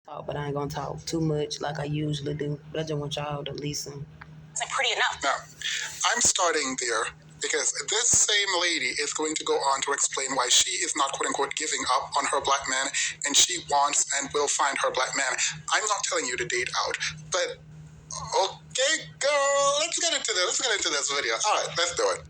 talk, but I ain't gonna talk too much like I usually do. But I just want y'all to listen. It's like pretty enough. Now, I'm starting there because this same lady is going to go on to explain why she is not quote unquote giving up on her black man and she wants and will find her black man. I'm not telling you to date out, but okay, girl, let's get into this. Let's get into this video. All right, let's do it.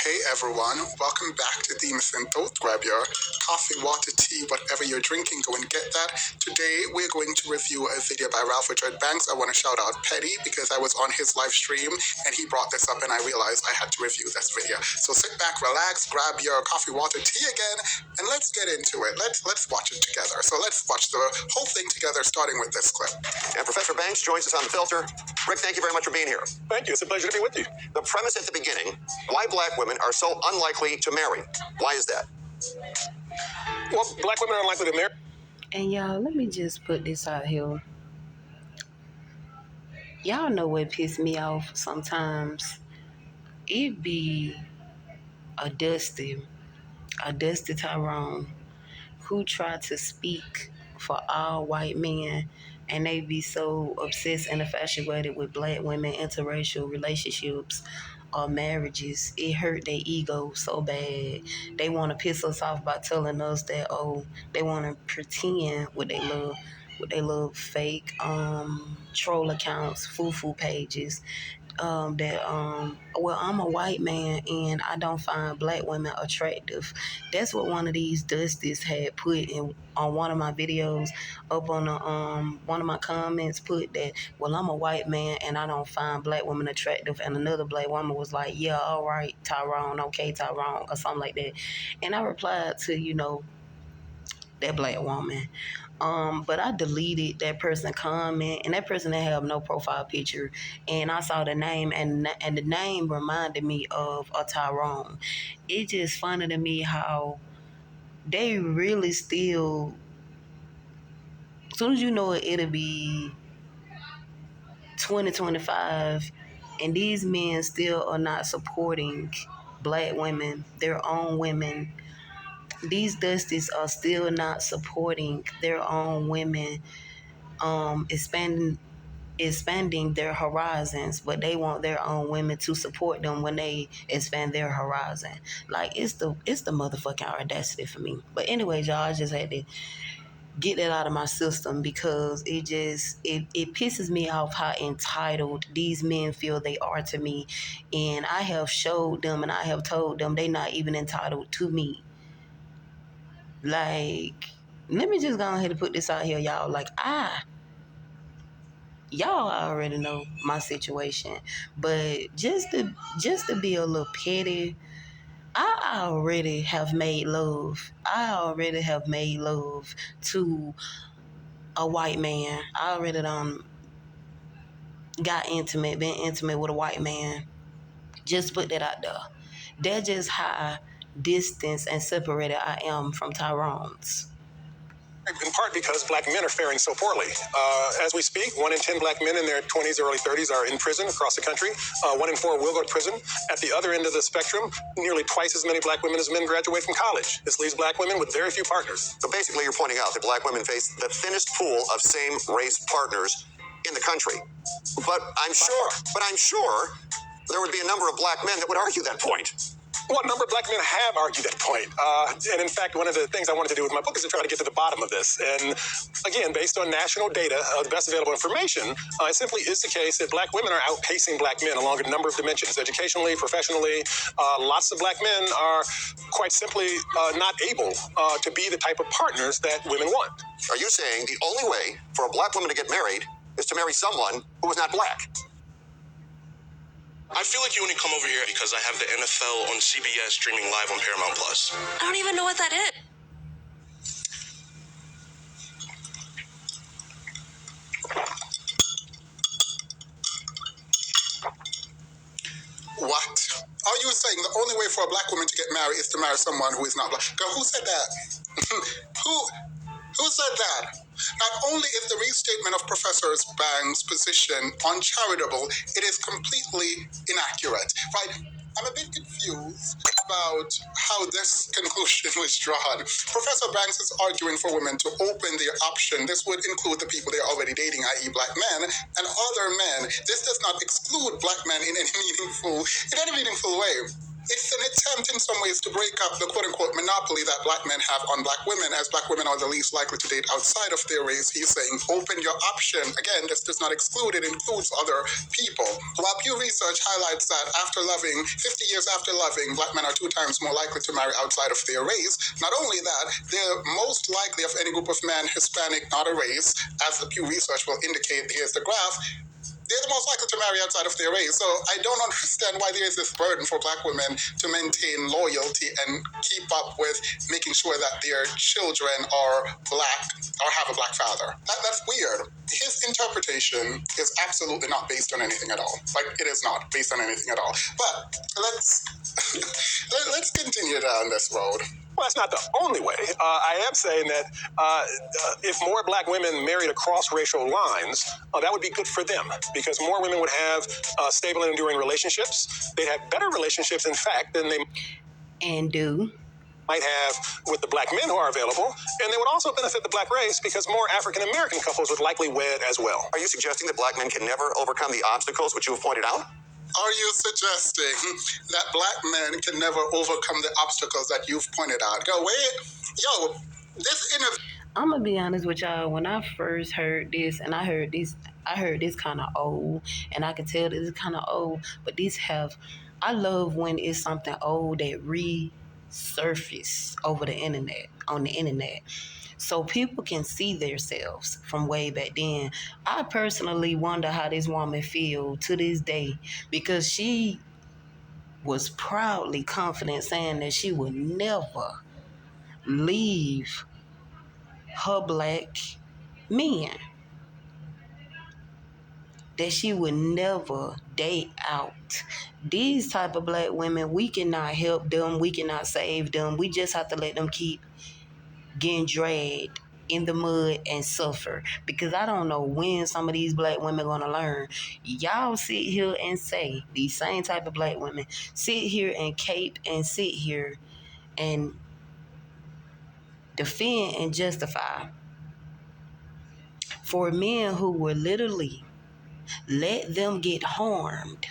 Hey everyone, welcome back to Demon Synthos. Grab your coffee, water, tea, whatever you're drinking, go and get that. Today we're going to review a video by Ralph Richard Banks. I want to shout out Petty because I was on his live stream and he brought this up and I realized I had to review this video. So sit back, relax, grab your coffee, water, tea again, and let's get into it. Let's watch it together. So let's watch the whole thing together starting with this clip. And Professor Banks joins us on the filter. Rick, thank you very much for being here. Thank you. It's a pleasure to be with you. The premise at the beginning, why black women are so unlikely to marry. Why is that? Well, black women are unlikely to marry. And y'all, let me just put this out here. Y'all know what pissed me off sometimes? It be a Dusty Tyrone who try to speak for all white men, and they be so obsessed and infatuated with black women, interracial relationships or marriages. It hurt their ego so bad. They want to piss us off by telling us that, they want to pretend with their little fake troll accounts, foo-foo pages, well, I'm a white man and I don't find black women attractive. That's what one of these Dusties had put in on one of my videos. Up on the one of my comments put that, well, I'm a white man and I don't find black women attractive. And another black woman was like, yeah, all right, Tyrone, okay, Tyrone, or something like that. And I replied to, that black woman. But I deleted that person comment, and that person didn't have no profile picture. And I saw the name, and the name reminded me of a Tyrone. It's just funny to me how they really still, as soon as you know it, it'll be 2025, and these men still are not supporting black women, their own women. These Dusties are still not supporting their own women, expanding their horizons, but they want their own women to support them when they expand their horizon. Like, it's the motherfucking audacity for me. But anyways, y'all, I just had to get that out of my system because it pisses me off how entitled these men feel they are to me. And I have showed them and I have told them they not even entitled to me. Like, let me just go ahead and put this out here, y'all. Like, y'all already know my situation, but just to be a little petty, I already have made love. To a white man. I already been intimate with a white man. Just put that out there. That's just how distant and separated I am from Tyrone's. In part because black men are faring so poorly. As we speak, 1 in 10 black men in their 20s or early 30s are in prison across the country. 1 in 4 will go to prison. At the other end of the spectrum, nearly twice as many black women as men graduate from college. This leaves black women with very few partners. So basically, you're pointing out that black women face the thinnest pool of same-race partners in the country. But I'm sure there would be a number of black men that would argue that point. Well, a number of black men have argued that point. And in fact, one of the things I wanted to do with my book is to try to get to the bottom of this. And again, based on national data, the best available information, it simply is the case that black women are outpacing black men along a number of dimensions, educationally, professionally. Lots of black men are quite simply not able to be the type of partners that women want. Are you saying the only way for a black woman to get married is to marry someone who is not black? I feel like you only come over here because I have the NFL on CBS streaming live on Paramount Plus. I don't even know what that is. What? Are you saying the only way for a black woman to get married is to marry someone who is not black? Girl, who said that? Who said that? Not only is the restatement of Professor Banks' position uncharitable, it is completely inaccurate, right? I'm a bit confused about how this conclusion was drawn. Professor Banks is arguing for women to open their option. This would include the people they're already dating, i.e. black men, and other men. This does not exclude black men in any meaningful way. It's an attempt in some ways to break up the quote-unquote monopoly that black men have on black women, as black women are the least likely to date outside of their race. He's saying, open your option. Again, this does not exclude, it includes other people. While Pew Research highlights that 50 years after loving, black men are 2 times more likely to marry outside of their race. Not only that, they're most likely of any group of men, Hispanic, not a race, as the Pew Research will indicate. Here's the graph. They're the most likely to marry outside of their race. So I don't understand why there is this burden for black women to maintain loyalty and keep up with making sure that their children are black or have a black father. That's weird. His interpretation is absolutely not based on anything at all. Like, it is not based on anything at all. But let's continue down this road. Well, that's not the only way. I am saying that if more black women married across racial lines, that would be good for them, because more women would have stable and enduring relationships. They'd have better relationships, in fact, than they might have with the black men who are available, and they would also benefit the black race because more African-American couples would likely wed as well. Are you suggesting that black men can never overcome the obstacles which you have pointed out? Are you suggesting that black men can never overcome the obstacles that you've pointed out? I'm gonna be honest with y'all. When I first heard this, and I heard this kind of old, and I can tell this is kind of old. But I love when it's something old that resurface on the internet. So people can see themselves from way back then. I personally wonder how this woman feel to this day, because she was proudly confident saying that she would never leave her black men, that she would never date out. These type of black women, we cannot help them, we cannot save them. We just have to let them keep getting dragged in the mud and suffer, because I don't know when some of these black women gonna learn. Y'all sit here and say, these same type of black women sit here and cape and sit here and defend and justify for men who will literally let them get harmed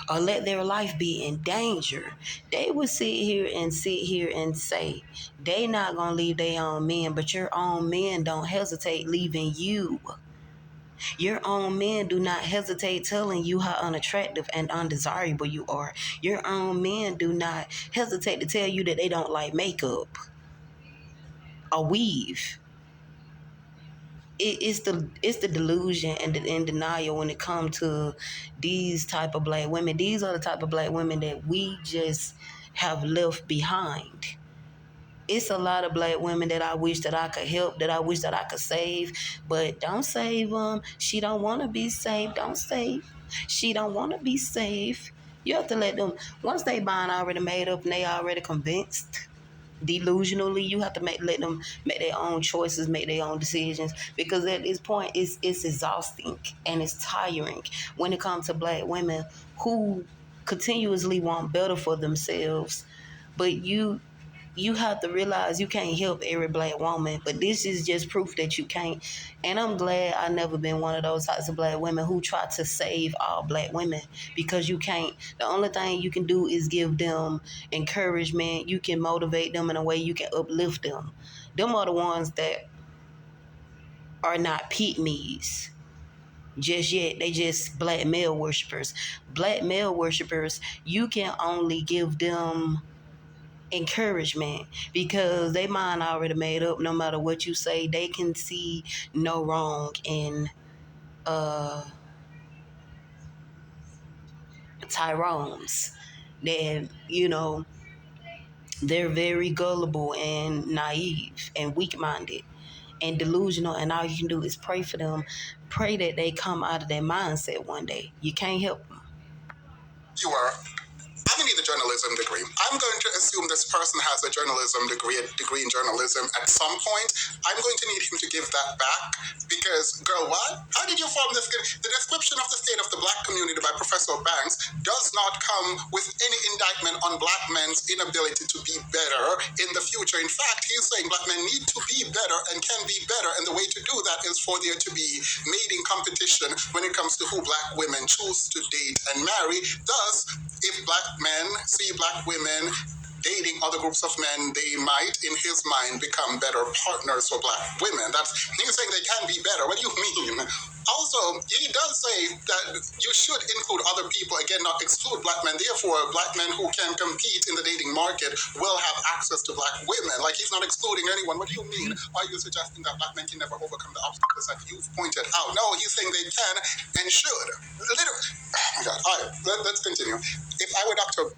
or let their life be in danger. They would sit here and say they not gonna leave their own men, but your own men don't hesitate leaving you. Your own men do not hesitate telling you how unattractive and undesirable you are. Your own men do not hesitate to tell you that they don't like makeup or weave. It's the delusion and the denial when it comes to these type of black women. These are the type of black women that we just have left behind. It's a lot of black women that I wish that I could help, that I wish that I could save, but don't save them. She don't want to be saved. Don't save. She don't want to be saved. You have to let them, once they mind already made up and they already convinced, delusionally, you have to let them make their own choices, make their own decisions, because at this point it's exhausting and it's tiring when it comes to black women who continuously want better for themselves. But you have to realize you can't help every black woman, but this is just proof that you can't. And I'm glad I never been one of those types of black women who try to save all black women, because you can't. The only thing you can do is give them encouragement. You can motivate them in a way, you can uplift them. Them are the ones that are not pygmies just yet. They just black male worshipers. Black male worshipers, you can only give them encouragement because they mind already made up. No matter what you say, they can see no wrong in Tyrone's. That, they're very gullible and naive and weak-minded and delusional, and all you can do is pray for them. Pray that they come out of their mindset one day. You can't help them. You are you need a journalism degree. I'm going to assume this person has a journalism degree in journalism at some point. I'm going to need him to give that back because, girl, what? How did you form this? The description of the state of the black community by Professor Banks does not come with any indictment on black men's inability to be better in the future. In fact, he's saying black men need to be better and can be better, and the way to do that is for there to be mating competition when it comes to who black women choose to date and marry. Thus, if black men see black women dating other groups of men, they might, in his mind, become better partners for black women. He's saying they can be better. What do you mean? Also, he does say that you should include other people, again, not exclude black men. Therefore, black men who can compete in the dating market will have access to black women. Like, he's not excluding anyone. What do you mean? Are you suggesting that black men can never overcome the obstacles that you've pointed out? No, he's saying they can and should. Literally. Oh my God. All right, let's continue. If I were Dr.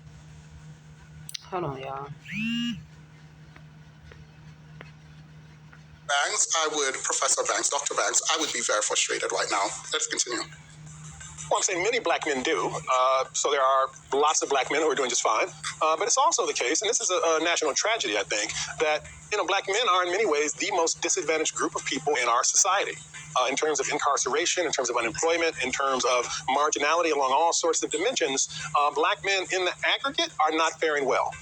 Hold on, y'all. Banks, Professor Banks, Dr. Banks, I would be very frustrated right now. Let's continue. Well, I'm saying many black men do. So there are lots of black men who are doing just fine. But it's also the case, and this is a national tragedy, I think, that black men are in many ways the most disadvantaged group of people in our society. In terms of incarceration, in terms of unemployment, in terms of marginality along all sorts of dimensions, black men in the aggregate are not faring well.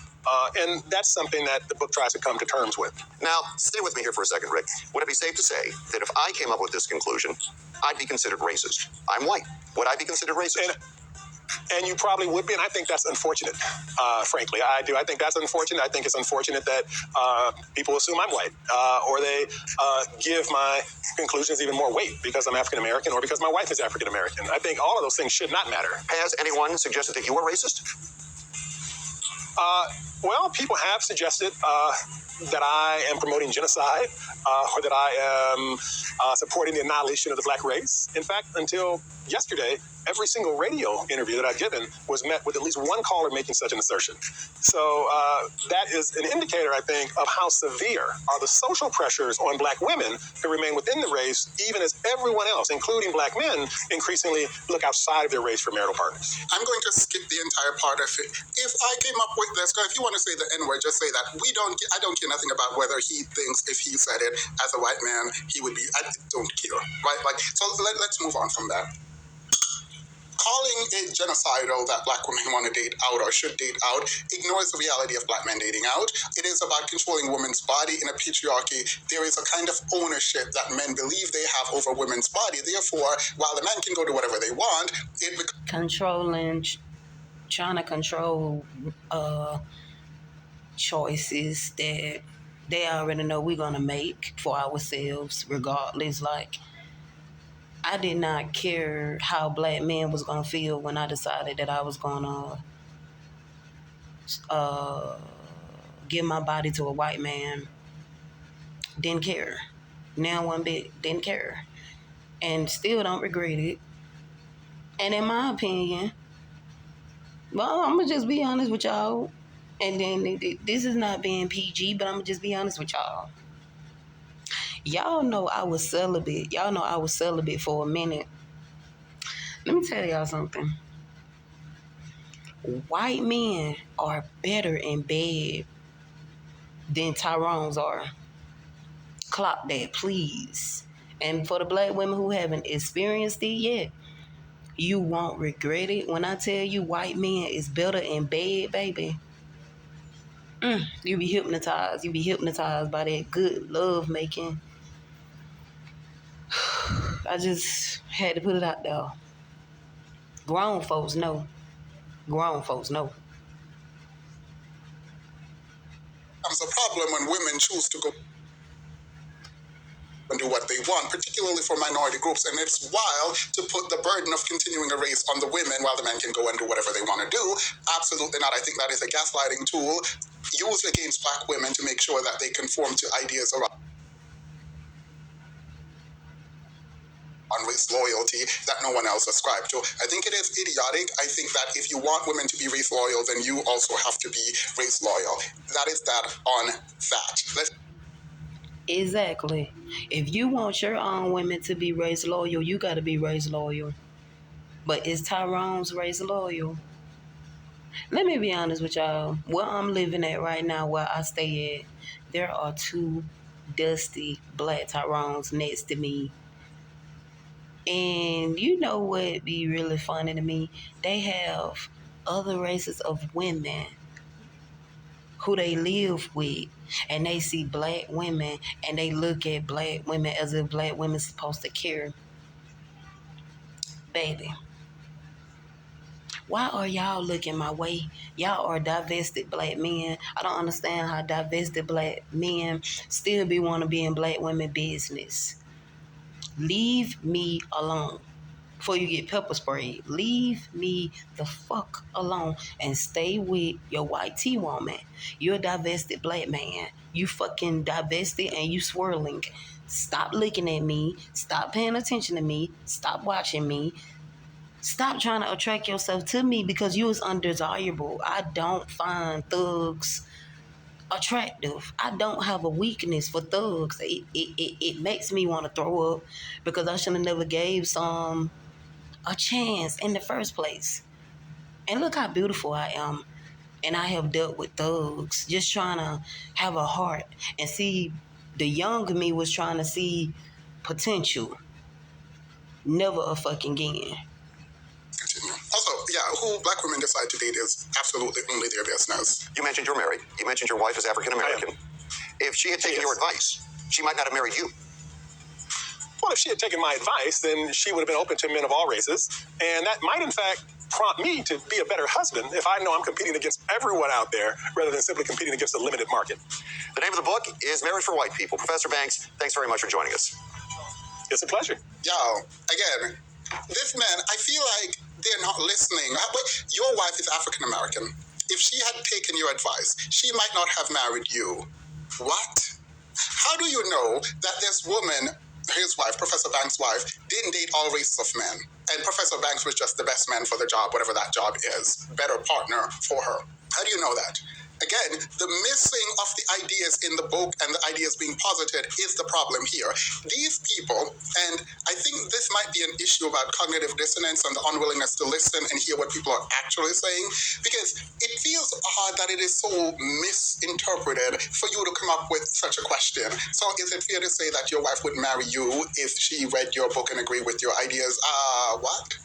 And that's something that the book tries to come to terms with. Now, stay with me here for a second, Rick. Would it be safe to say that if I came up with this conclusion, I'd be considered racist? I'm white. Would I be considered racist? And you probably would be, and I think that's unfortunate, frankly. I do. I think that's unfortunate. I think it's unfortunate that people assume I'm white, or they give my conclusions even more weight because I'm African-American or because my wife is African-American. I think all of those things should not matter. Has anyone suggested that you are racist? Well, people have suggested that I am promoting genocide or that I am supporting the annihilation of the black race. In fact, until yesterday, every single radio interview that I've given was met with at least one caller making such an assertion. So that is an indicator, I think, of how severe are the social pressures on black women to remain within the race, even as everyone else, including black men, increasingly look outside of their race for marital partners. I'm going to skip the entire part of it. If I came up with this, if you want to say the N-word, just say that. I don't care nothing about whether he thinks if he said it as a white man, he would be, I don't care, right? So let's move on from that. Calling it genocidal that black women want to date out or should date out ignores the reality of black men dating out. It is about controlling women's body. In a patriarchy, there is a kind of ownership that men believe they have over women's body. Therefore, while the men can go do whatever they want, trying to control choices that they already know we're going to make for ourselves regardless. Like, I did not care how black men was going to feel when I decided that I was going to give my body to a white man. Didn't care. Now one bit, didn't care. And still don't regret it. And in my opinion, well, I'm going to just be honest with y'all. And then this is not being PG, but I'm going to just be honest with y'all. Y'all know I was celibate. Y'all know I was celibate for a minute. Let me tell y'all something. White men are better in bed than Tyrone's are. Clock that, please. And for the black women who haven't experienced it yet, you won't regret it. When I tell you white men is better in bed, baby, you be hypnotized. You be hypnotized by that good love making. I just had to put it out there. Grown folks know. Grown folks know. There's a problem when women choose to go and do what they want, particularly for minority groups. And it's wild to put the burden of continuing a race on the women while the men can go and do whatever they want to do. Absolutely not. I think that is a gaslighting tool used against black women to make sure that they conform to ideas around race loyalty that no one else ascribed to. I think it is idiotic. I think that if you want women to be race loyal, then you also have to be race loyal. That is that on that. Exactly. If you want your own women to be race loyal, you got to be race loyal. But is Tyrone's race loyal? Let me be honest with y'all. Where I'm living at right now, where I stay at, there are two dusty black Tyrones next to me. And you know what be really funny to me? They have other races of women who they live with, and they see black women and they look at black women as if black women supposed to care. Baby, why are y'all looking my way? Y'all are divested black men. I don't understand how divested black men still be want to be in black women business. Leave me alone. Before you get pepper sprayed, leave me the fuck alone and stay with your white tea woman. You're a divested black man. You fucking divested and you swirling. Stop looking at me. Stop paying attention to me. Stop watching me. Stop trying to attract yourself to me because you is undesirable. I don't find thugs attractive. I don't have a weakness for thugs. It makes me want to throw up because I should have never gave some a chance in the first place. And look how beautiful I am. And I have dealt with thugs just trying to have a heart and see. The young me was trying to see potential. Never a fucking again. Continue. Also, yeah, who black women decide to date is absolutely only their business. You mentioned you're married. You mentioned your wife is African American. If she had taken your advice, she might not have married you. Well, if she had taken my advice, then she would have been open to men of all races. And that might, in fact, prompt me to be a better husband if I know I'm competing against everyone out there rather than simply competing against a limited market. The name of the book is Marriage for White People. Professor Banks, thanks very much for joining us. It's a pleasure. Yo, again, this man, I feel like they're not listening. Your wife is African American. If she had taken your advice, she might not have married you. What? How do you know that this woman, his wife, Professor Banks' wife, didn't date all races of men? And Professor Banks was just the best man for the job, whatever that job is. Better partner for her. How do you know that? Again, the missing of the ideas in the book and the ideas being posited is the problem here. These people, and I think this might be an issue about cognitive dissonance and the unwillingness to listen and hear what people are actually saying, because it feels odd that it is so misinterpreted for you to come up with such a question. So is it fair to say that your wife would marry you if she read your book and agreed with your ideas? What?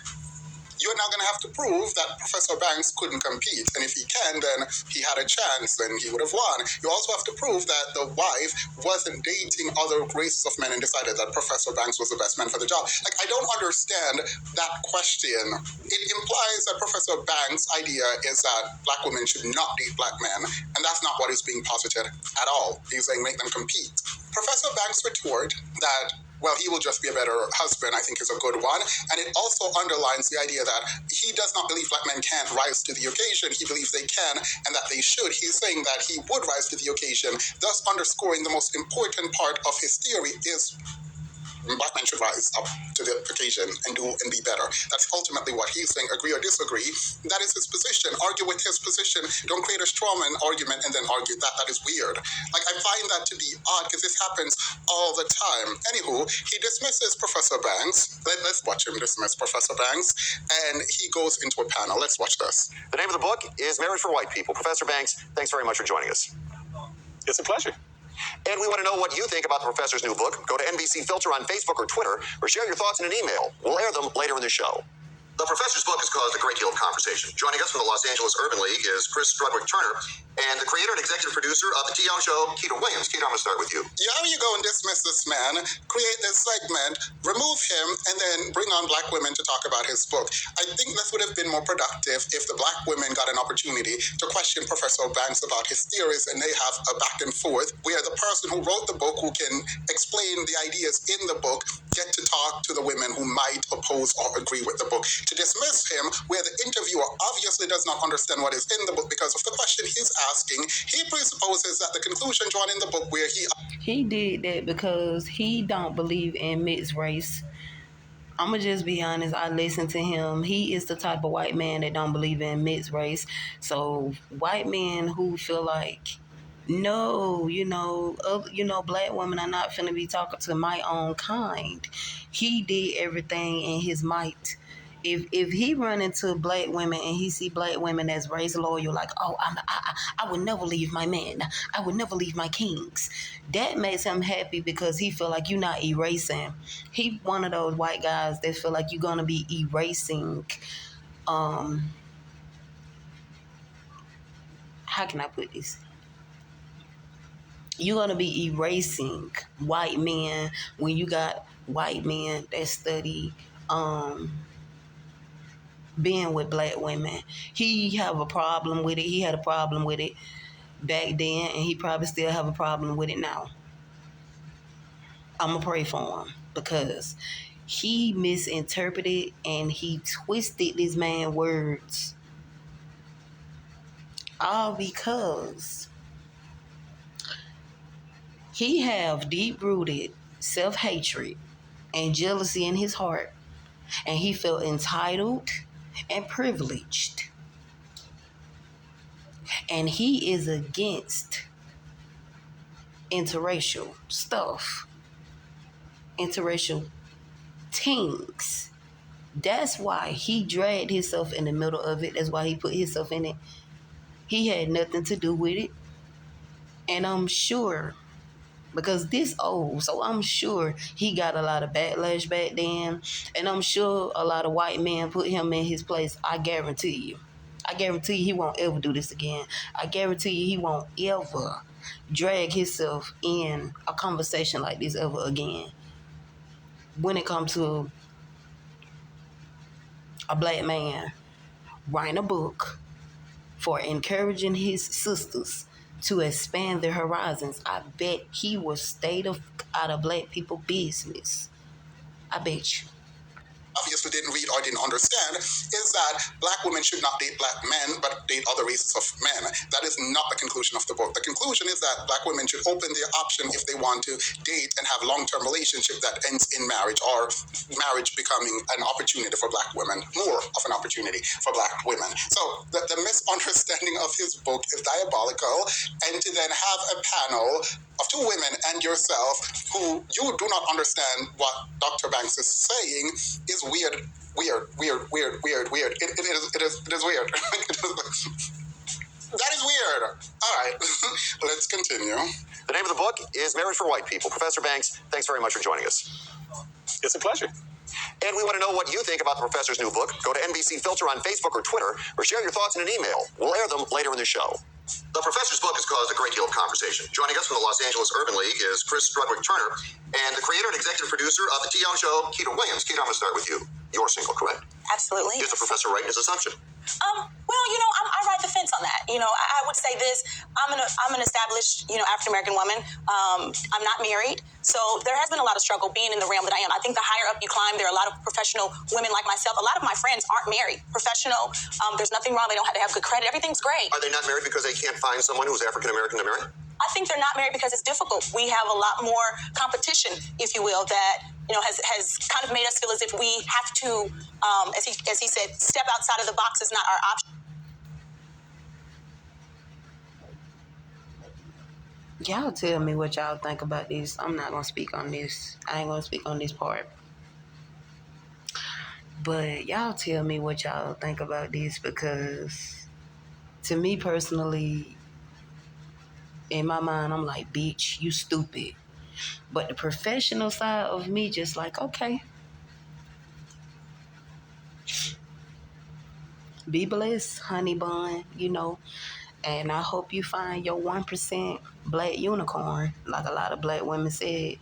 You're now going to have to prove that Professor Banks couldn't compete. And if he can, then he had a chance and he would have won. You also have to prove that the wife wasn't dating other races of men and decided that Professor Banks was the best man for the job. Like, I don't understand that question. It implies that Professor Banks' idea is that black women should not date black men. And that's not what is being posited at all. He's saying make them compete. Professor Banks retort that, well, he will just be a better husband, I think is a good one. And it also underlines the idea that he does not believe black men can't rise to the occasion. He believes they can and that they should. He's saying that he would rise to the occasion, thus underscoring the most important part of his theory is black men should rise up to the occasion and do and be better. That's ultimately what he's saying. Agree or disagree, that is his position. Argue with his position. Don't create a straw man argument and then argue that. That is weird. Like, I find that to be odd because this happens all the time. Anywho, he dismisses Professor Banks. Let's watch him dismiss Professor Banks. And he goes into a panel. Let's watch this. The name of the book is Marriage for White People. Professor Banks, thanks very much for joining us. It's a pleasure. And we want to know what you think about the professor's new book. Go to NBC Filter on Facebook or Twitter, or share your thoughts in an email. We'll air them later in the show. The professor's book has caused a great deal of conversation. Joining us from the Los Angeles Urban League is Chris Strudwick-Turner, and the creator and executive producer of the TO show, Keita Williams. Keita, I'm going to start with you. Yeah, how you go and dismiss this man, create this segment, remove him, and then bring on black women to talk about his book? I think this would have been more productive if the black women got an opportunity to question Professor Banks about his theories, and they have a back and forth where the person who wrote the book, who can explain the ideas in the book, get to talk to the women who might oppose or agree with the book. To dismiss him, where the interviewer obviously does not understand what is in the book because of the question he's asking, he presupposes that the conclusion drawn in the book where he did that because he don't believe in mixed race. I'ma just be honest, I listen to him. He is the type of white man that don't believe in mixed race. So white men who feel like, no, black women are not finna be talking to my own kind. He did everything in his might If he run into black women and he see black women that's race loyal, like, oh, I would never leave my man, I would never leave my kings, that makes him happy because he feel like you're not erasing. He one of those white guys that feel like you're gonna be erasing. How can I put this? You're gonna be erasing white men when you got white men that study being with black women. He have a problem with it. He had a problem with it back then, and he probably still have a problem with it now. I'm gonna pray for him because he misinterpreted and he twisted this man's words, all because he have deep-rooted self-hatred and jealousy in his heart, and he felt entitled and privileged, and he is against interracial stuff, interracial things. That's why he dragged himself in the middle of it. That's why he put himself in it. He had nothing to do with it. And I'm sure, because this old, so I'm sure he got a lot of backlash back then. And I'm sure a lot of white men put him in his place. I guarantee you. I guarantee you he won't ever do this again. I guarantee you he won't ever drag himself in a conversation like this ever again. When it comes to a black man writing a book for encouraging his sisters to expand their horizons, I bet he will stay out of black people business. I bet you. Obviously didn't read or didn't understand is that black women should not date black men but date other races of men. That is not the conclusion of the book. The conclusion is that black women should open their option if they want to date and have long-term relationship that ends in marriage, or marriage becoming an opportunity for black women, more of an opportunity for black women. So the misunderstanding of his book is diabolical, and to then have a panel of two women and yourself who you do not understand what Dr. Banks is saying is weird. It is weird. That is weird. All right, let's continue. The name of the book is Marriage for White People. Professor Banks, thanks very much for joining us. It's a pleasure. And we want to know what you think about the professor's new book. Go to NBC Filter on Facebook or Twitter, or share your thoughts in an email. We'll air them later in the show. The professor's book has caused a great deal of conversation. Joining us from the Los Angeles Urban League is Chris Strudwick-Turner, and the creator and executive producer of the TO show, Keita Williams. Keita, I'm going to start with you. You're single, correct? Absolutely. Is the professor right in his assumption? Well, I ride the fence on that. I would say this. I'm an established, African-American woman. I'm not married. So there has been a lot of struggle being in the realm that I am. I think the higher up you climb, there are a lot of professional women like myself. A lot of my friends aren't married, professional. There's nothing wrong. They don't have to have good credit. Everything's great. Are they not married because they can't find someone who's African-American to marry? I think they're not married because it's difficult. We have a lot more competition, if you will, that has kind of made us feel as if we have to, as he said, step outside of the box is not our option. Y'all tell me what y'all think about this. I'm not going to speak on this. I ain't going to speak on this part. But y'all tell me what y'all think about this, because to me personally, in my mind, I'm like, bitch, you stupid. But the professional side of me just like, okay. Be blessed, honey bun, And I hope you find your 1% black unicorn. Like a lot of black women said,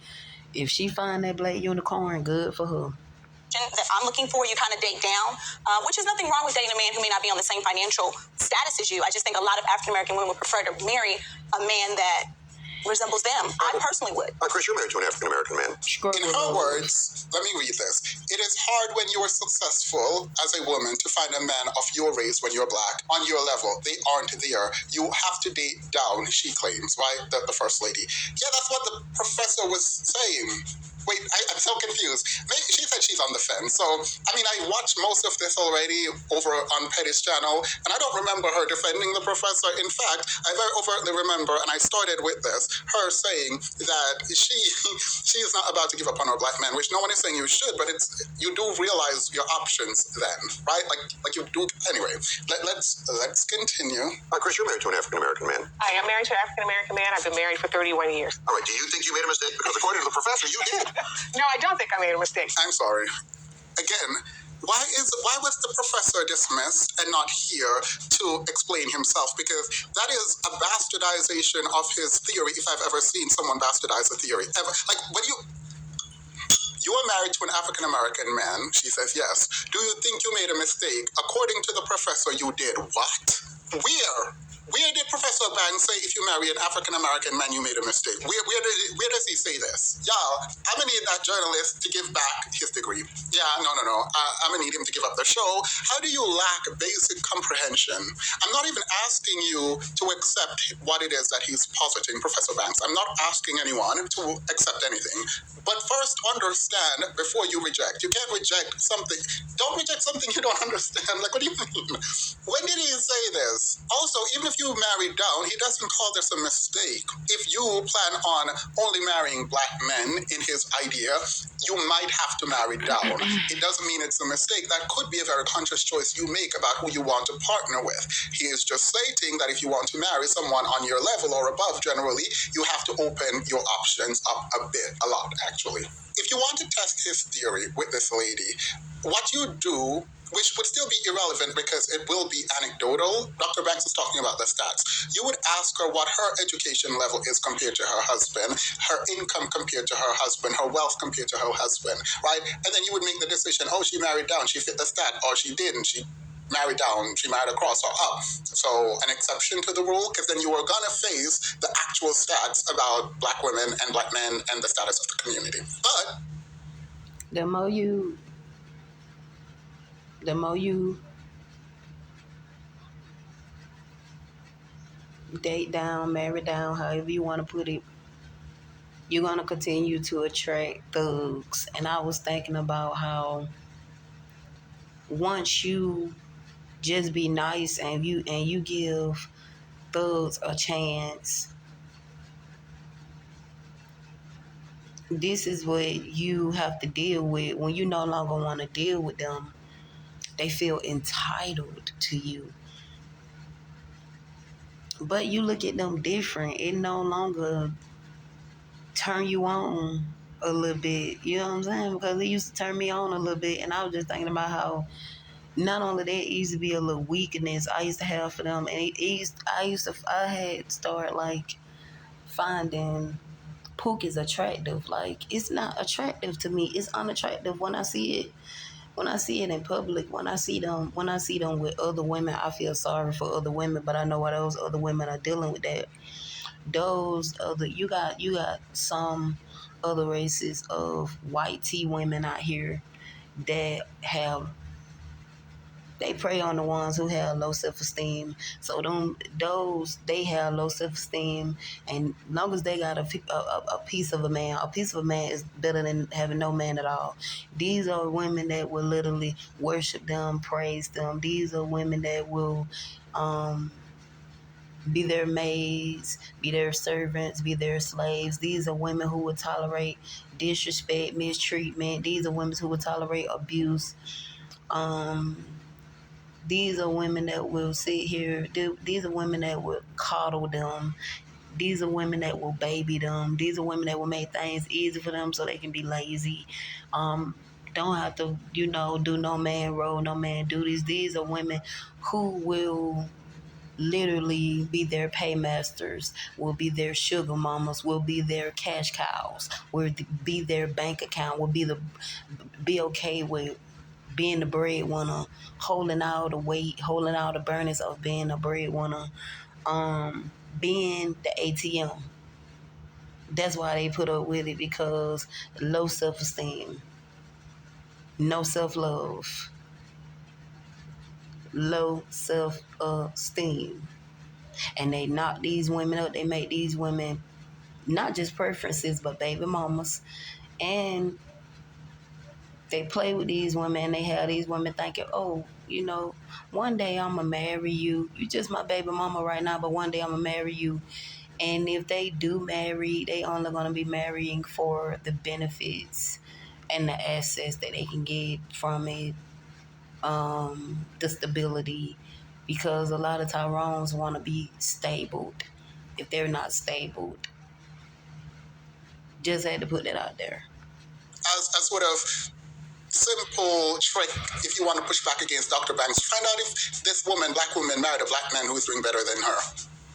if she find that black unicorn, good for her. That I'm looking for, you kind of date down, which is nothing wrong with dating a man who may not be on the same financial status as you. I just think a lot of African-American women would prefer to marry a man that resembles them. I personally would. Chris, you're married to an African-American man. In her words, let me read this. It is hard when you are successful as a woman to find a man of your race when you're black on your level. They aren't there. You have to date down, she claims, right? The first lady. Yeah, that's what the professor was saying. Wait, I'm so confused. She said she's on the fence. So, I mean, I watched most of this already over on Petty's channel, and I don't remember her defending the professor. In fact, I very overtly remember, and I started with this, her saying that she is not about to give up on her black man, which no one is saying you should, but you do realize your options then, right? Like you do. Anyway, let's continue. Chris, you're married to an African American man. I am married to an African American man. I've been married for 31 years. All right, do you think you made a mistake? Because according to the professor, you did. No, I don't think I made a mistake. I'm sorry. Again, why was the professor dismissed and not here to explain himself? Because that is a bastardization of his theory, if I've ever seen someone bastardize a theory. Ever. Like, when you are married to an African American man, she says yes. Do you think you made a mistake? According to the professor, you did what? Where did Professor Banks say if you marry an African American man, you made a mistake? Where does he say this? Y'all, I'm gonna need that journalist to give back his degree. Yeah, no. I'm gonna need him to give up the show. How do you lack basic comprehension? I'm not even asking you to accept what it is that he's positing, Professor Banks. I'm not asking anyone to accept anything. But first, understand before you reject. You can't reject something. Don't reject something you don't understand. Like, what do you mean? When did he say this? Also, even if you marry down, he doesn't call this a mistake. If you plan on only marrying black men in his idea, you might have to marry down. It doesn't mean it's a mistake. That could be a very conscious choice you make about who you want to partner with. He is just stating that if you want to marry someone on your level or above, generally, you have to open your options up a lot, actually. If you want to test his theory with this lady, what you do, which would still be irrelevant because it will be anecdotal. Dr. Banks is talking about the stats. You would ask her what her education level is compared to her husband, her income compared to her husband, her wealth compared to her husband, right? And then you would make the decision, oh, she married down, she fit the stat, or she didn't, she married down, she married across or up. So an exception to the rule, because then you are going to face the actual stats about black women and black men and the status of the community. But the more you date down, marry down, however you want to put it, you're going to continue to attract thugs. And I was thinking about how once you just be nice and you give thugs a chance, this is what you have to deal with. When you no longer want to deal with them, they feel entitled to you. But you look at them different. It no longer turn you on a little bit. You know what I'm saying? Because it used to turn me on a little bit. And I was just thinking about how not only that, it used to be a little weakness I used to have for them. And I had started like finding pookies attractive. Like, it's not attractive to me. It's unattractive when I see it. When I see it in public, when I see them with other women, I feel sorry for other women, but I know why those other women are dealing with that. You got some other races of white tea women out here that they prey on the ones who have low self-esteem. So they have low self-esteem, and long as they got a piece of a man is better than having no man at all. These are women that will literally worship them, praise them. These are women that will be their maids, be their servants, be their slaves. These are women who will tolerate disrespect, mistreatment. These are women who will tolerate abuse. These are women that will sit here. These are women that will coddle them. These are women that will baby them. These are women that will make things easy for them so they can be lazy. Don't have to, do no man role, no man duties. These are women who will literally be their paymasters, will be their sugar mamas, will be their cash cows, will be their bank account, will be okay with being the breadwinner, holding all the weight, holding all the burdens of being a breadwinner, being the ATM. That's why they put up with it, because low self-esteem, no self-love, low self-esteem. And they knock these women up. They make these women not just preferences, but baby mamas. And they play with these women and they have these women thinking, oh, one day I'm going to marry you. You're just my baby mama right now, but one day I'm going to marry you. And if they do marry, they only going to be marrying for the benefits and the assets that they can get from it, the stability. Because a lot of Tyrones want to be stabled. If they're not stabled, just had to put that out there. As a sort of simple trick, if you want to push back against Dr. Banks, find out if this black woman, married a black man who is doing better than her,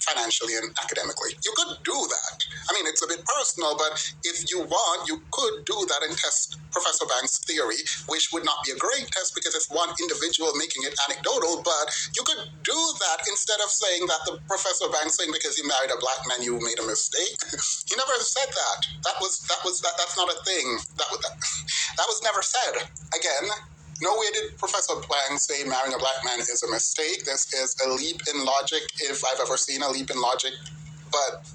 financially and academically. You could do that. I mean, it's a bit personal, but if you want, you could do that and test Professor Banks' theory, which would not be a great test because it's one individual making it anecdotal, but you could do that instead of saying that the Professor Banks saying because you married a black man, you made a mistake. He never said that. That's not a thing. That was never said. Again, nowhere did Professor Banks say marrying a black man is a mistake. This is a leap in logic, if I've ever seen a leap in logic. But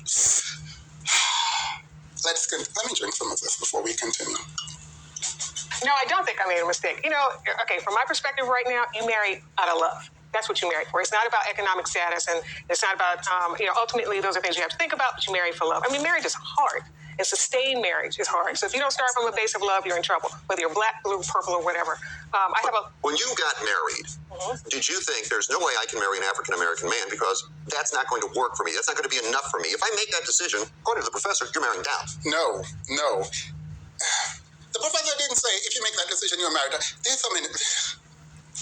let me drink some of this before we continue. No, I don't think I made a mistake. Okay, from my perspective right now, you marry out of love. That's what you marry for. It's not about economic status, and it's not about, ultimately those are things you have to think about, but you marry for love. I mean, marriage is hard. And sustained marriage is hard. So if you don't start from a base of love, you're in trouble, whether you're black, blue, purple, or whatever. When you got married, did you think there's no way I can marry an African-American man because that's not going to work for me? That's not going to be enough for me. If I make that decision, according to the professor, you're marrying down. No. The professor didn't say if you make that decision, you're married down. There's so many...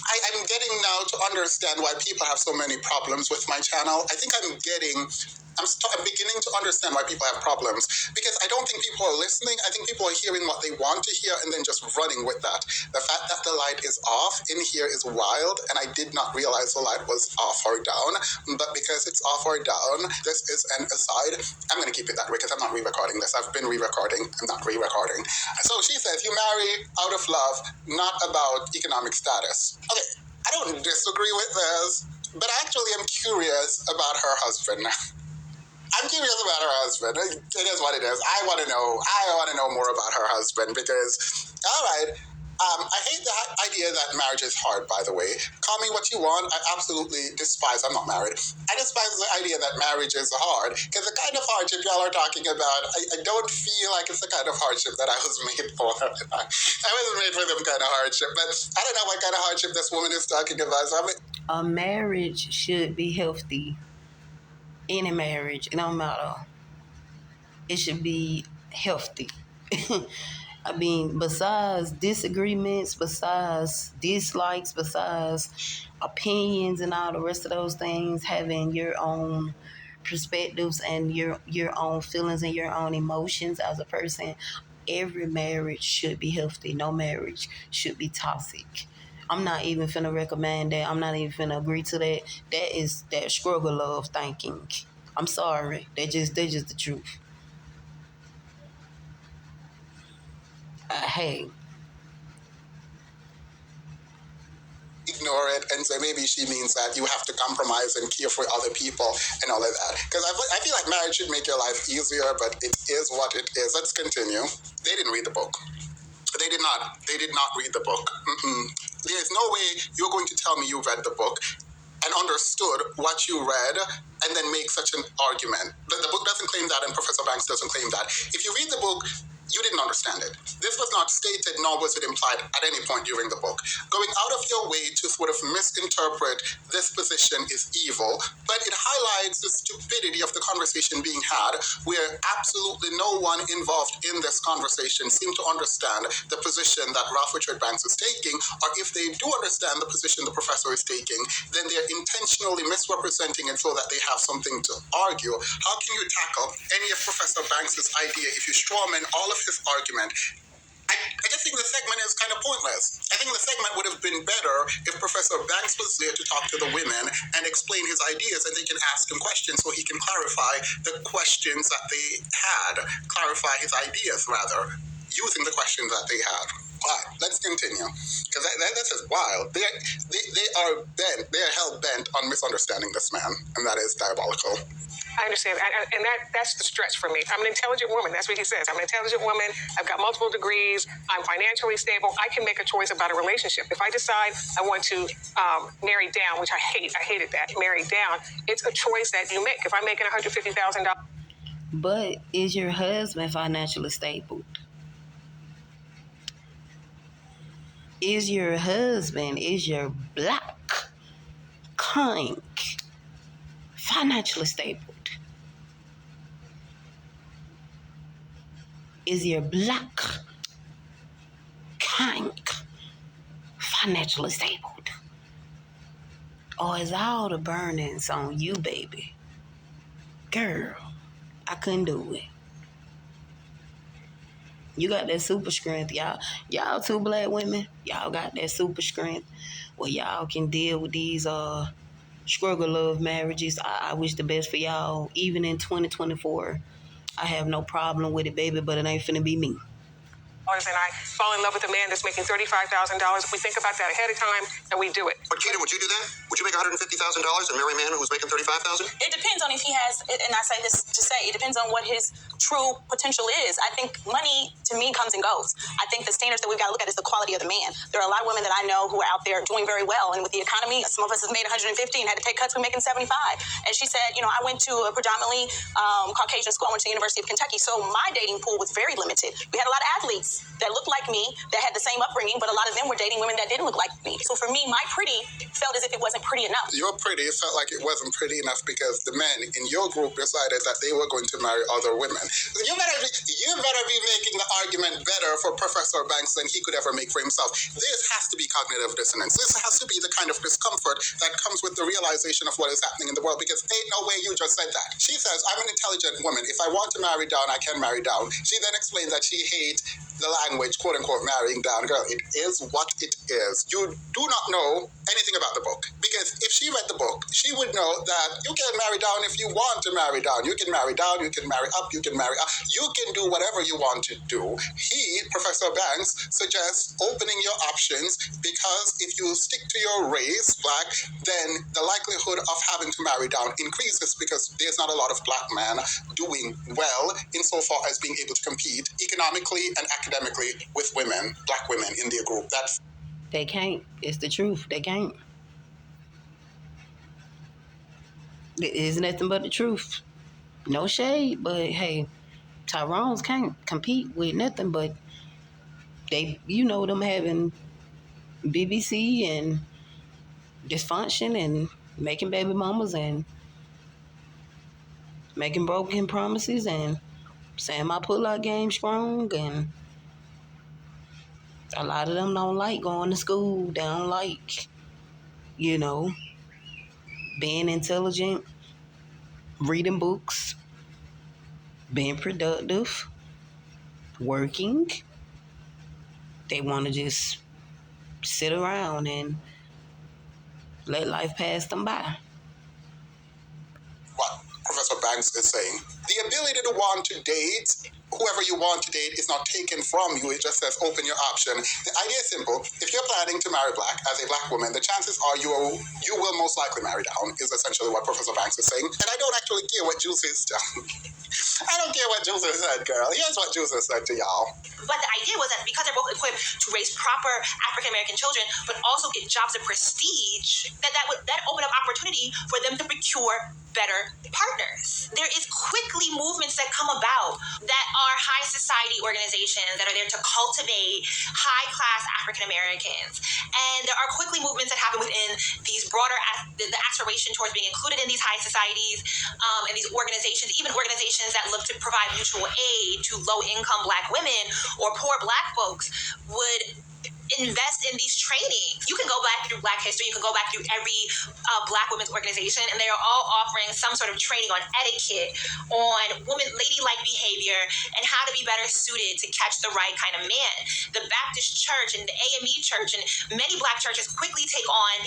I'm getting now to understand why people have so many problems with my channel. I think I'm beginning to understand why people have problems, because I don't think people are listening. I think people are hearing what they want to hear and then just running with that. The fact that the light is off in here is wild, and I did not realize the light was off or down, but because it's off or down, this is an aside. I'm going to keep it that way because I'm not re-recording this. I've been re-recording. I'm not re-recording. So she says you marry out of love, not about economic status. Okay, I don't disagree with this, but actually I'm curious about her husband. I'm curious about her husband. It is what it is. I want to know more about her husband because, all right, I hate the idea that marriage is hard, by the way. Call me what you want. I absolutely despise, I'm not married. I despise the idea that marriage is hard because the kind of hardship y'all are talking about, I don't feel like it's the kind of hardship that I was made for. I wasn't made for them kind of hardship, but I don't know what kind of hardship this woman is talking about. So a marriage should be healthy. Any marriage, it don't matter. It should be healthy. I mean, besides disagreements, besides dislikes, besides opinions and all the rest of those things, having your own perspectives and your own feelings and your own emotions as a person, every marriage should be healthy. No marriage should be toxic. I'm not even finna recommend that. I'm not even finna agree to that. That is that struggle love thinking. I'm sorry. They're just the truth. Hey. Ignore it and say maybe she means that you have to compromise and care for other people and all of that. Because I feel like marriage should make your life easier, but it is what it is. Let's continue. They didn't read the book. They did not read the book. There's no way you're going to tell me you read the book and understood what you read and then make such an argument. The book doesn't claim that and Professor Banks doesn't claim that. If you read the book, you didn't understand it. This was not stated, nor was it implied at any point during the book. Going out of your way to sort of misinterpret this position is evil, but it highlights the stupidity of the conversation being had, where absolutely no one involved in this conversation seemed to understand the position that Ralph Richard Banks is taking, or if they do understand the position the professor is taking, then they're intentionally misrepresenting it so that they have something to argue. How can you tackle any of Professor Banks' idea if you strawman all of his argument? I just think the segment is kind of pointless. I think the segment would have been better if Professor Banks was there to talk to the women and explain his ideas, and they can ask him questions so he can clarify the questions that they had, clarify his ideas rather, using the questions that they had. All right, let's continue, because this is wild. They are hell bent on misunderstanding this man, and that is diabolical. I understand. And that's the stretch for me. I'm an intelligent woman. That's what he says. I'm an intelligent woman. I've got multiple degrees. I'm financially stable. I can make a choice about a relationship. If I decide I want to marry down, which I hated that, marry down, it's a choice that you make. If I'm making $150,000. But is your husband financially stable? Is your husband, is your black king financially stable? Is your black king financially stable? Or is all the burnings on you, baby? Girl, I couldn't do it. You got that super strength, y'all. Y'all two black women, y'all got that super strength where y'all can deal with these struggle love marriages. I wish the best for y'all. Even in 2024, I have no problem with it, baby, but it ain't finna be me. And I fall in love with a man that's making $35,000. If we think about that ahead of time, and we do it. But Keita, would you do that? Would you make $150,000 and marry a man who's making $35,000? It depends on if he has, and I say this to say, it depends on what his true potential is. I think money, to me, comes and goes. I think the standards that we've got to look at is the quality of the man. There are a lot of women that I know who are out there doing very well, and with the economy, some of us have made 150 and had to take cuts when making 75. And she said, I went to a predominantly Caucasian school. I went to the University of Kentucky, so my dating pool was very limited. We had a lot of athletes that looked like me, that had the same upbringing, but a lot of them were dating women that didn't look like me. So for me, my pretty felt as if it wasn't pretty enough. Your pretty felt like it wasn't pretty enough because the men in your group decided that they were going to marry other women. You better be making the argument better for Professor Banks than he could ever make for himself. This has to be cognitive dissonance. This has to be the kind of discomfort that comes with the realization of what is happening in the world, because ain't no way you just said that. She says, I'm an intelligent woman. If I want to marry down, I can marry down. She then explained that she hates the language, quote unquote, marrying down. Girl, it is what it is. You do not know anything about the book, because if she read the book, she would know that you can marry down if you want to marry down. You can marry down, you can marry up, you can marry up. You can do whatever you want to do. He, Professor Banks, suggests opening your options, because if you stick to your race, black, then the likelihood of having to marry down increases, because there's not a lot of black men doing well insofar as being able to compete economically and academically with women, black women in their group. They can't. It's the truth. They can't. It is nothing but the truth. No shade, but hey, Tyrone's can't compete with nothing but they, them having BBC and dysfunction and making baby mamas and making broken promises and saying my pull-out game strong, and a lot of them don't like going to school. They don't like, being intelligent, reading books, being productive, working. They want to just sit around and let life pass them by. What Professor Banks is saying. The ability to want to date whoever you want to date is not taken from you. It just says open your option. The idea is simple. If you're planning to marry black as a black woman, the chances are you will most likely marry down, is essentially what Professor Banks is saying. And I don't actually care what Juicy is telling. I don't care what Juicy said, girl. Here's what Juicy said to y'all. But the idea was that because they're both equipped to raise proper African-American children, but also get jobs of prestige, that opened up opportunity for them to procure better partners. There is quickly movements that come about that are high society organizations that are there to cultivate high-class African-Americans. And there are quickly movements that happen within these broader, the aspiration towards being included in these high societies, and these organizations, even organizations that look to provide mutual aid to low-income black women or poor black folks, would invest in these trainings. You can go back through Black history, you can go back through every black women's organization, and they are all offering some sort of training on etiquette, on ladylike behavior, and how to be better suited to catch the right kind of man. The Baptist Church and the AME Church and many black churches quickly take on,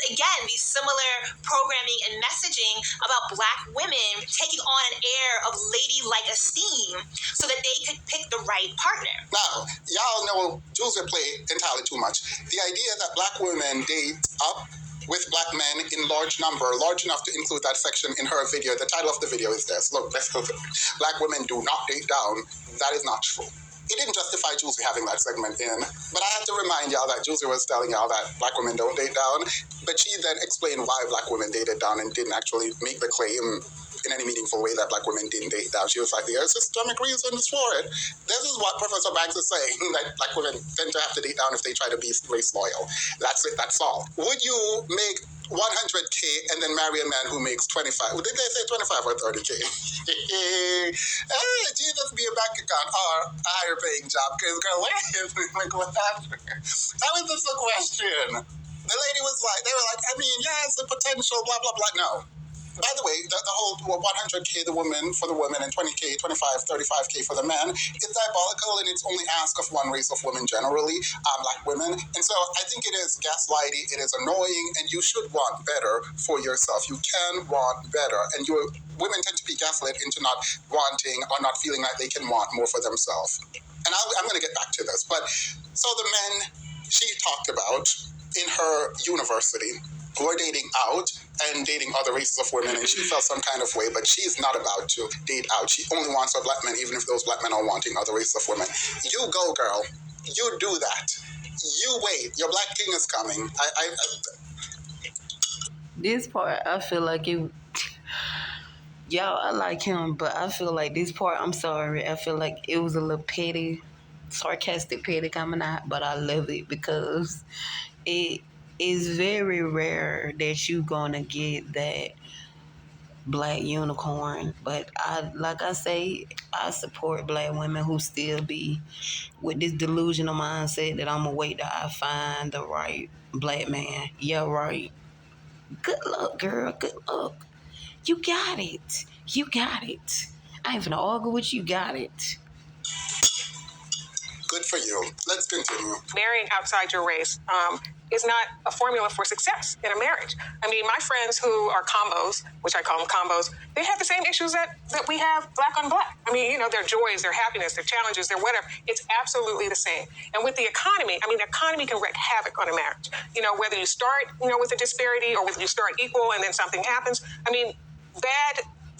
again, these similar programming and messaging about black women taking on an air of ladylike esteem so that they could pick the right partner. Now, y'all know Juicy play entirely too much. The idea that black women date up with black men in large number, large enough to include that section in her video. The title of the video is this. Look, let's go. Black women do not date down. That is not true. He didn't justify Juicy having that segment in, but I had to remind y'all that Juicy was telling y'all that black women don't date down, but she then explained why black women dated down and didn't actually make the claim in any meaningful way that black women didn't date down. She was like, there are systemic reasons for it. This is what Professor Banks is saying, that black women tend to have to date down if they try to be race loyal. That's it, that's all. Would you make 100K and then marry a man who makes 25? Did they say 25 or 30K? Jesus, be a bank account or a higher paying job. Because, girl, like, what happened? How is this a question? The lady was like, they were like, I mean, yeah, it's a potential, blah, blah, blah. No. By the way, the whole 100K the woman for the women and 20K, 25, 35K for the men is diabolical, and it's only ask of one race of women generally, black women. And so I think it is gaslighting, it is annoying, and you should want better for yourself. You can want better, and women tend to be gaslit into not wanting or not feeling like they can want more for themselves. And I'm going to get back to this, but so the men she talked about in her university who are dating out and dating other races of women, and she felt some kind of way, but she's not about to date out. She only wants her black men, even if those black men are wanting other races of women. You go, girl. You do that. You wait. Your black king is coming. This part, I feel like it... Y'all, I like him, but I feel like this part, I'm sorry, I feel like it was a little petty, sarcastic petty coming out, but I love it because it is very rare that you gonna get that black unicorn. But I support black women who still be with this delusional mindset that I'm gonna wait till I find the right black man. Yeah, right. Good luck, girl. Good luck. You got it. You got it. I ain't finna argue with you. Got it. Good for you. Let's continue. Marrying outside your race is not a formula for success in a marriage. I mean, my friends who are combos, which I call them combos, they have the same issues that we have black on black. I mean, their joys, their happiness, their challenges, their whatever. It's absolutely the same. And with the economy, the economy can wreak havoc on a marriage. Whether you start, with a disparity or whether you start equal and then something happens.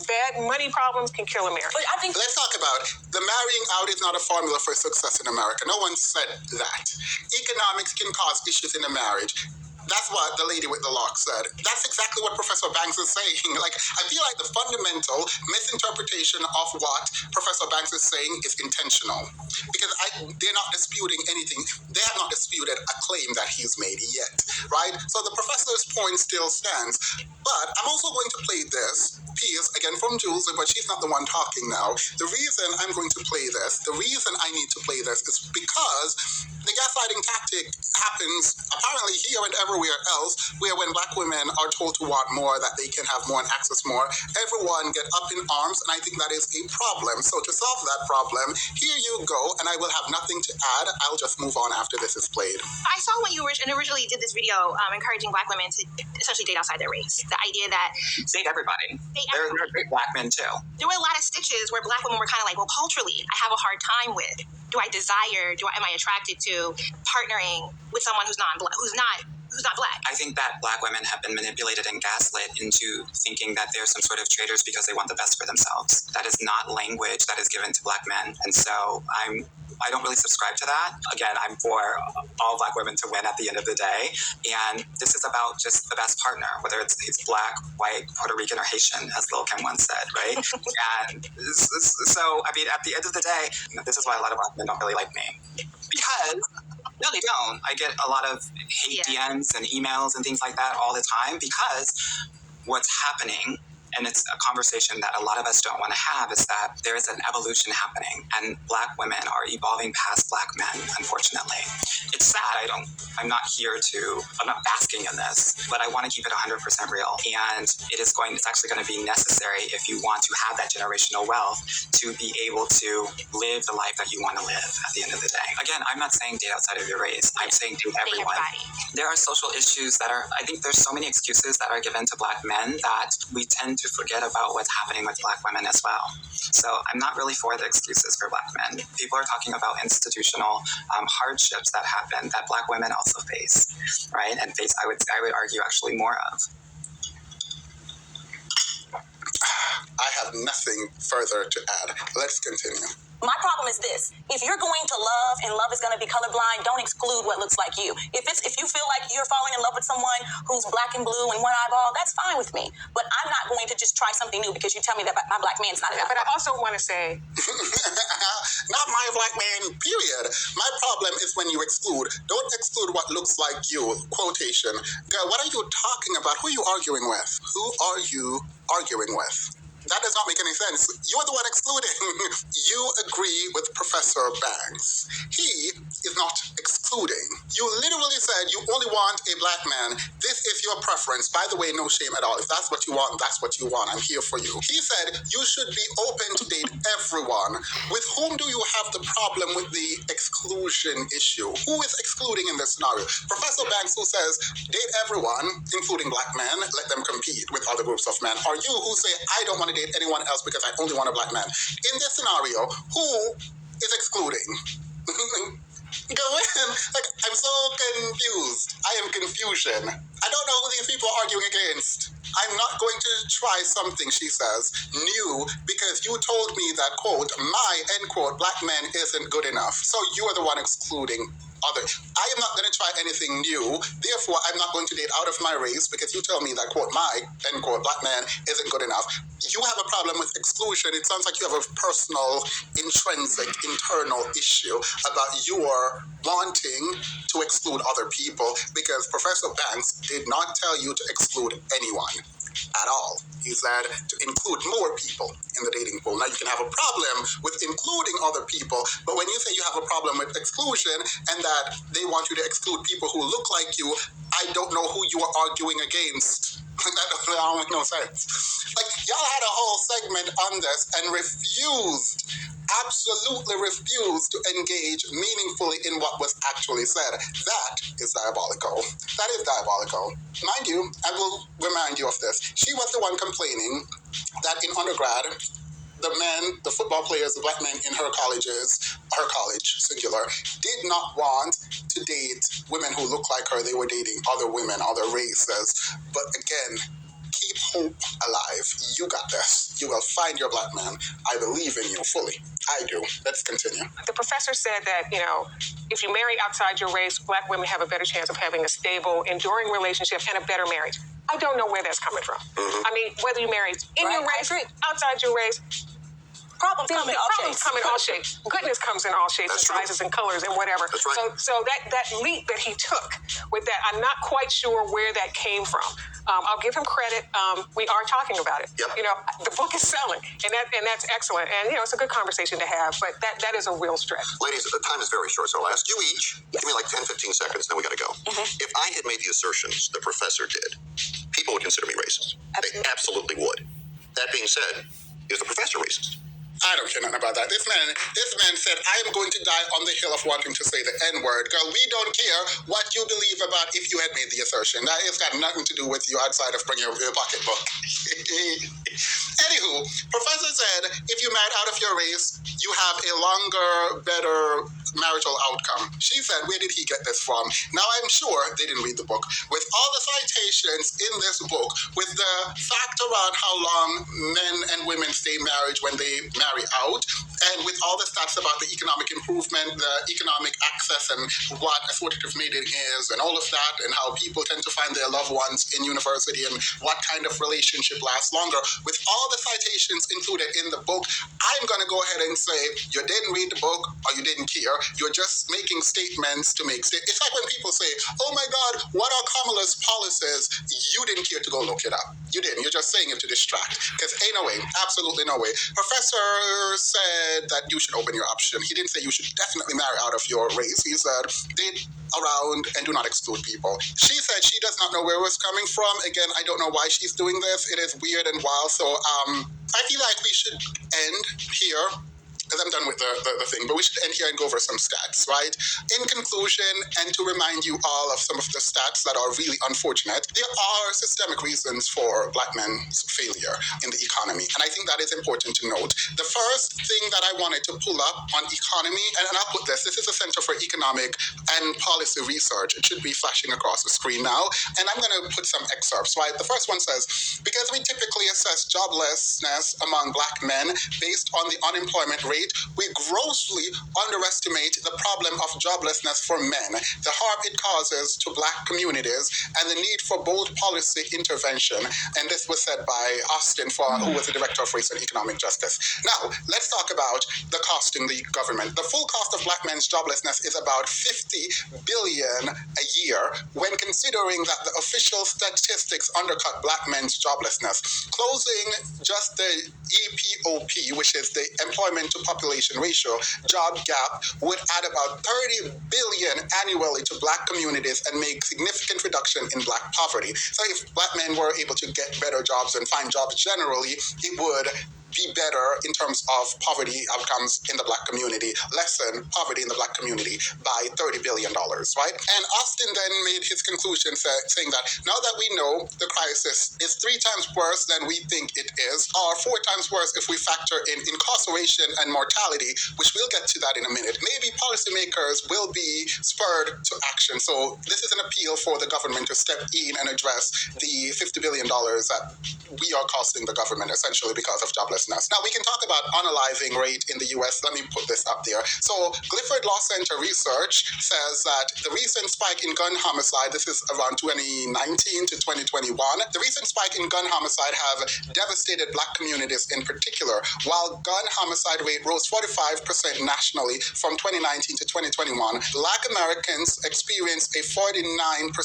Bad money problems can kill a marriage. But I think let's talk about the marrying out is not a formula for success in America. No one said that. Economics can cause issues in a marriage. That's what the lady with the lock said. That's exactly what Professor Banks is saying. Like, I feel like the fundamental misinterpretation of what Professor Banks is saying is intentional. Because they're not disputing anything. They have not disputed a claim that he's made yet, right? So the professor's point still stands. But I'm also going to play this piece, again from Jules, but she's not the one talking now. The reason I'm going to play this, the reason I need to play this is because the gaslighting tactic happens apparently here and everywhere else, where when black women are told to want more, that they can have more and access more, everyone get up in arms, and I think that is a problem. So to solve that problem, here you go, and I will have nothing to add. I'll just move on after this is played. I saw when you originally did this video encouraging black women to essentially date outside their race. The idea that date everybody. There are great black men too. There were a lot of stitches where black women were kind of like, well, culturally, I have a hard time with. Do I desire? Am I attracted to partnering with someone who's not black? I think that black women have been manipulated and gaslit into thinking that they're some sort of traitors because they want the best for themselves. That is not language that is given to black men. And so I don't really subscribe to that. Again, I'm for all black women to win at the end of the day. And this is about just the best partner, whether it's black, white, Puerto Rican, or Haitian, as Lil Kim once said, right? And so, at the end of the day, this is why a lot of black men don't really like me. Because... No, they don't. I get a lot of hate DMs and emails and things like that all the time because what's happening, and it's a conversation that a lot of us don't want to have, is that there is an evolution happening and black women are evolving past black men, unfortunately. It's sad. I'm not basking in this, but I want to keep it 100% real. And it's actually going to be necessary if you want to have that generational wealth to be able to live the life that you want to live at the end of the day. Again, I'm not saying date outside of your race. I'm saying date everyone. There are social issues I think there's so many excuses that are given to black men that we tend to forget about what's happening with Black women as well. So I'm not really for the excuses for Black men. People are talking about institutional hardships that happen that Black women also face, right? And face, I would argue, actually more of. I have nothing further to add. Let's continue. My problem is this. If you're going to love and love is going to be colorblind, don't exclude what looks like you. If you feel like you're falling in love with someone who's black and blue and one eyeball, that's fine with me. But I'm not going to just try something new because you tell me that my black man's not enough. But I also want to say... Not my black man, period. My problem is when you exclude. Don't exclude what looks like you. Quotation. Girl, what are you talking about? Who are you arguing with? Who are you arguing with? That does not make any sense. You're the one excluding. You agree with Professor Banks. He is not excluding. You literally said you only want a black man. This is your preference. By the way, no shame at all. If that's what you want, that's what you want. I'm here for you. He said you should be open to date everyone. With whom do you have the problem with the exclusion issue? Who is excluding in this scenario? Professor Banks, who says date everyone, including black men, let them compete with other groups of men. Or you who say I don't want to date anyone else because I only want a black man. In this scenario, who is excluding? Go in. Like, I'm so confused. I am confusion. I don't know who these people are arguing against. I'm not going to try something, she says, new, because you told me that, quote, my, end quote, black man isn't good enough. So you are the one excluding others. I am not going to try anything new. Therefore, I'm not going to date out of my race because you tell me that, quote, my, end quote, black man isn't good enough. You have a problem with exclusion. It sounds like you have a personal, intrinsic, internal issue about your wanting to exclude other people because Professor Banks did not tell you to exclude anyone at all. He said to include more people in the dating pool. Now, you can have a problem with including other people, but when you say you have a problem with exclusion and that they want you to exclude people who look like you, I don't know who you are arguing against. That don't make no sense. Like, y'all had a whole segment on this and absolutely refused to engage meaningfully in what was actually said. That is diabolical. That is diabolical. Mind you, I will remind you of this. She was the one complaining that in undergrad, the football players, the black men in her college, singular, did not want to date women who look like her. They were dating other women, other races. But again, keep hope alive. You got this. You will find your black man. I believe in you fully. I do. Let's continue. The professor said that, if you marry outside your race, black women have a better chance of having a stable, enduring relationship and a better marriage. I don't know where that's coming from. Mm-hmm. I mean, whether you marry in your race, outside your race, problems come in all shapes. Goodness comes in all shapes and sizes and colors and whatever. That's right. So that leap that he took with that, I'm not quite sure where that came from. I'll give him credit. We are talking about it. Yep. The book is selling, and that's excellent. And it's a good conversation to have. But that is a real stretch. Ladies, the time is very short, so I'll ask you each. Yes. Give me like 10, 15 seconds, then we got to go. Mm-hmm. If I had made the assertions the professor did, people would consider me racist. Absolutely. They absolutely would. That being said, is the professor racist? I don't care nothing about that. This man said, I am going to die on the hill of wanting to say the N-word. Girl, we don't care what you believe about if you had made the assertion. That has got nothing to do with you outside of bringing your pocketbook. Anywho, Professor said, if you married out of your race, you have a longer, better marital outcome. She said, where did he get this from? Now, I'm sure they didn't read the book. With all the citations in this book, with the fact around how long men and women stay married when they marry out, and with all the stats about the economic improvement, the economic access, and what affordable mating is, and all of that, and how people tend to find their loved ones in university, and what kind of relationship lasts longer. With all the citations included in the book, I'm going to go ahead and say you didn't read the book or you didn't care. You're just making statements to make sense. It's like when people say, oh my God, what are Kamala's policies? You didn't care to go look it up. You didn't. You're just saying it to distract. Because ain't no way, absolutely no way. Professor said that you should open your option. He didn't say you should definitely marry out of your race. He said date around and do not exclude people. She said she does not know where it was coming from. Again, I don't know why she's doing this. It is weird and wild. So I feel like we should end here. because I'm done with the thing, but we should end here and go over some stats, right? In conclusion, and to remind you all of some of the stats that are really unfortunate, there are systemic reasons for Black men's failure in the economy, and I think that is important to note. The first thing that I wanted to pull up on economy, and I'll put this is the Center for Economic and Policy Research. It should be flashing across the screen now, and I'm going to put some excerpts, right? The first one says, because we typically assess joblessness among Black men based on the unemployment rate, we grossly underestimate the problem of joblessness for men, the harm it causes to Black communities, and the need for bold policy intervention. And this was said by Austin, who was the Director of Race and Economic Justice. Now, let's talk about the cost in the government. The full cost of Black men's joblessness is about $50 billion a year when considering that the official statistics undercut Black men's joblessness. Closing just the EPOP, which is the employment to population ratio, job gap would add about $30 billion annually to Black communities and make significant reduction in Black poverty. So if Black men were able to get better jobs and find jobs generally, it would be better in terms of poverty outcomes in the Black community, lessen poverty in the Black community by $30 billion, right? And Austin then made his conclusion saying that now that we know the crisis is 3 times worse than we think it is, or 4 times worse if we factor in incarceration and mortality, which we'll get to that in a minute, maybe policymakers will be spurred to action. So this is an appeal for the government to step in and address the $50 billion that we are costing the government essentially because of joblessness. Now, we can talk about unaliving rate in the U.S. Let me put this up there. So, Clifford Law Center research says that the recent spike in gun homicide, this is around 2019 to 2021, the recent spike in gun homicide have devastated Black communities in particular. While gun homicide rate rose 45% nationally from 2019 to 2021, Black Americans experienced a 49%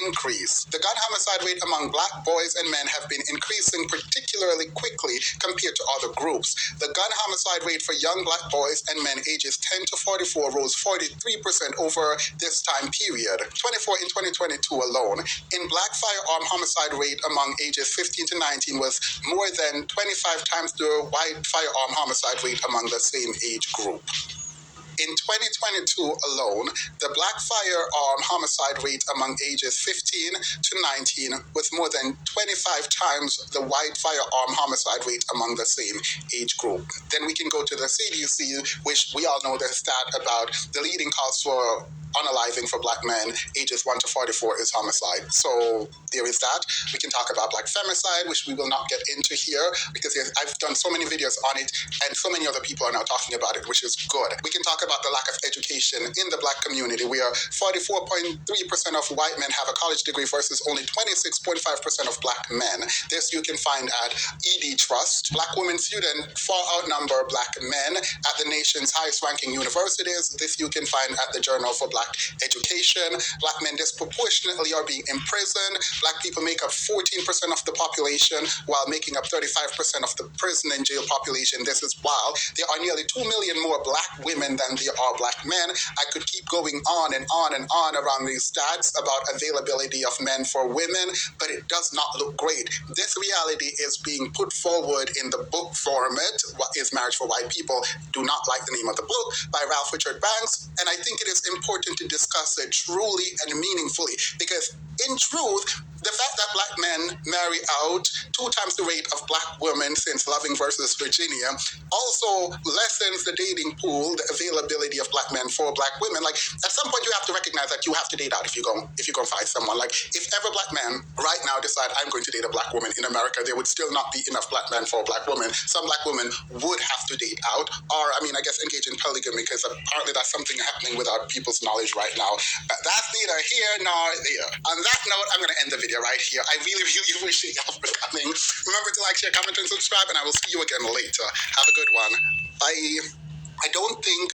increase. The gun homicide rate among Black boys and men have been increasing particularly quickly compared to other groups. The gun homicide rate for young Black boys and men ages 10 to 44 rose 43% over this time period, 24 in 2022 alone. In Black firearm homicide rate among ages 15 to 19 was more than 25 times the white firearm homicide rate among the same age group. In 2022 alone, the Black firearm homicide rate among ages 15 to 19 was more than 25 times the white firearm homicide rate among the same age group. Then we can go to the CDC, which we all know the stat about the leading cause for unaliving for Black men ages 1 to 44 is homicide. So there is that. We can talk about Black femicide, which we will not get into here because I've done so many videos on it and so many other people are now talking about it, which is good. We can talk about the lack of education in the Black community, where 44.3% of white men have a college degree versus only 26.5% of Black men. This you can find at ED Trust. Black women students far outnumber Black men at the nation's highest ranking universities. This you can find at the Journal for Black Education. Black men disproportionately are being imprisoned. Black people make up 14% of the population while making up 35% of the prison and jail population. This is while there are nearly 2 million more Black women than there are Black men. I could keep going on and on and on around these stats about availability of men for women, but it does not look great. This reality is being put forward in the book format, What is Marriage for White People? Do not like the name of the book, by Ralph Richard Banks, and I think it is important to discuss it truly and meaningfully because in truth, the fact that Black men marry out 2 times the rate of Black women since Loving versus Virginia also lessens the dating pool, the availability of Black men for Black women. Like at some point you have to recognize that you have to date out if you go find someone. Like if ever Black men right now decide I'm going to date a Black woman in America, there would still not be enough Black men for a Black woman. Some Black women would have to date out, or I guess engage in polygamy because apparently that's something happening without people's knowledge right now. But that's neither here nor there. On that note, I'm going to end the video right here. I really, really appreciate y'all for coming. Remember to like, share, comment, and subscribe, and I will see you again later. Have a good one. Bye. I don't think